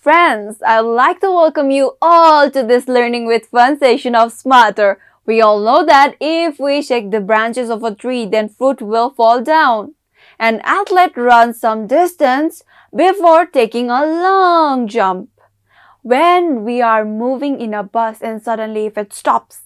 friends, I'd like to welcome you all to this Learning with Fun session of Smarter. We all know that if we shake the branches of a tree, then fruit will fall down. An athlete runs some distance before taking a long jump. When we are moving in a bus and suddenly if it stops,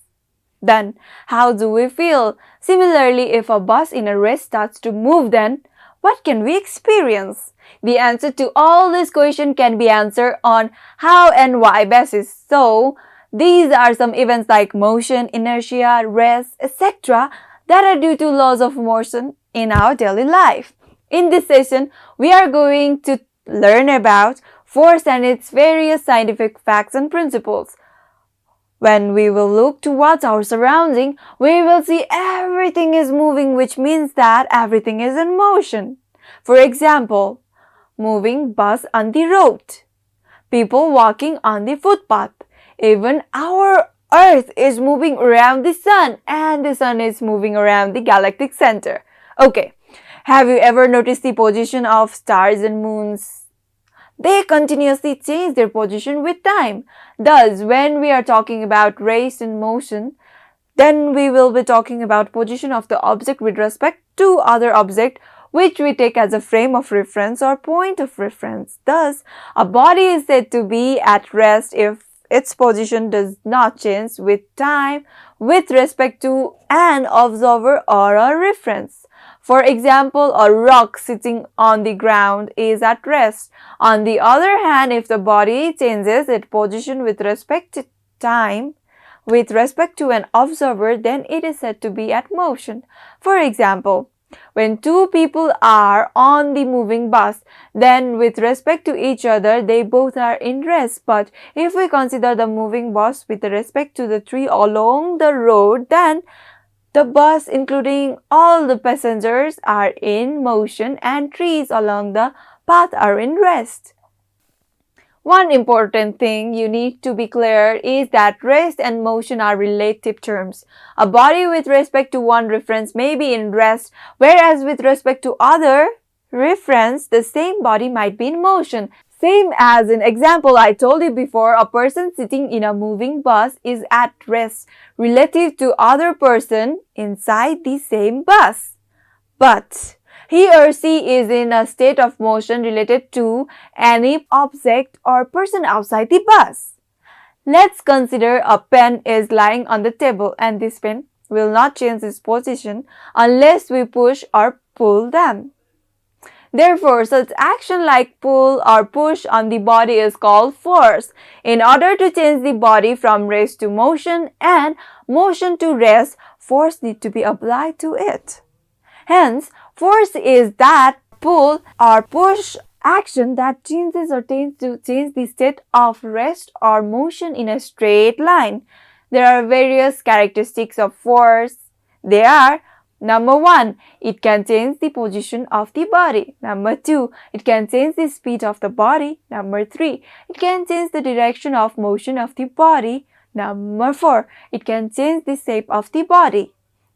then how do we feel? Similarly, if a bus in a race starts to move, then what can we experience? The answer to all these questions can be answered on how and why basis. So, these are some events like motion, inertia, rest, etc. that are due to laws of motion in our daily life. In this session, we are going to learn about force and its various scientific facts and principles. When we will look towards our surrounding, we will see everything is moving, which means that everything is in motion. For example, moving bus on the road, people walking on the footpath, even our Earth is moving around the sun and the sun is moving around the galactic center. Okay, have you ever noticed the position of stars and moons? They continuously change their position with time. Thus, when we are talking about race and motion, then we will be talking about position of the object with respect to other object which we take as a frame of reference or point of reference. Thus, a body is said to be at rest if its position does not change with time with respect to an observer or a reference. For example, a rock sitting on the ground is at rest. On the other hand, if the body changes its position with respect to time, with respect to an observer, then it is said to be at motion. For example, when two people are on the moving bus, then with respect to each other, they both are in rest. But if we consider the moving bus with respect to the tree along the road, then the bus, including all the passengers, are in motion and trees along the path are in rest. One important thing you need to be clear is that rest and motion are relative terms. A body with respect to one reference may be in rest, whereas with respect to other reference, the same body might be in motion. Same as in example I told you before, a person sitting in a moving bus is at rest relative to other person inside the same bus. But he or she is in a state of motion related to any object or person outside the bus. Let's consider a pen is lying on the table and this pen will not change its position unless we push or pull them. Therefore, such action like pull or push on the body is called force. In order to change the body from rest to motion and motion to rest, force needs to be applied to it. Hence, force is that pull or push action that changes or tends to change the state of rest or motion in a straight line. There are various characteristics of force. They are: Number 1, it can change the position of the body. Number 2, it can change the speed of the body. Number 3, it can change the direction of motion of the body. Number 4, it can change the shape of the body.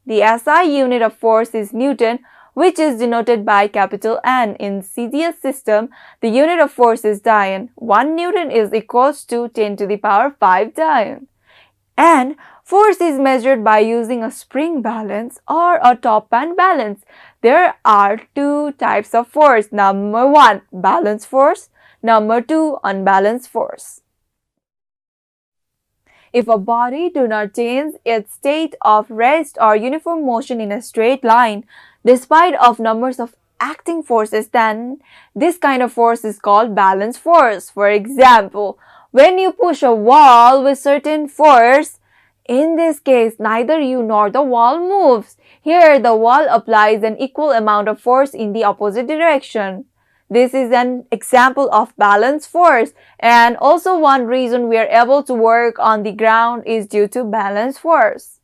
The SI unit of force is Newton, which is denoted by capital N. In CGS system, the unit of force is Dian. 1 Newton is equals to 10 to the power 5 Dian. And force is measured by using a spring balance or a top band balance. There are two types of force. Number 1, balance force. Number 2, unbalanced force. If a body do not change its state of rest or uniform motion in a straight line, despite of numbers of acting forces, then this kind of force is called balance force. For example, when you push a wall with certain force, in this case, neither you nor the wall moves. Here, the wall applies an equal amount of force in the opposite direction. This is an example of balance force, and also one reason we are able to work on the ground is due to balance force.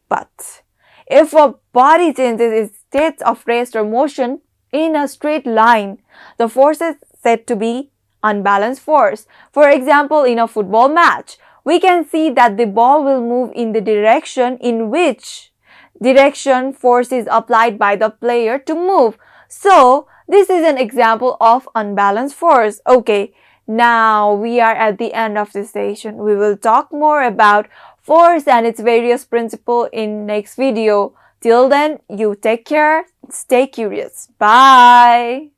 But if a body changes its state of rest or motion in a straight line, the force is said to be unbalanced force. For example, in a football match, we can see that the ball will move in the direction in which direction force is applied by the player to move. So, this is an example of unbalanced force. Okay, Now we are at the end of this session. We will talk more about force and its various principles in next video. Till then, you take care, stay curious. Bye.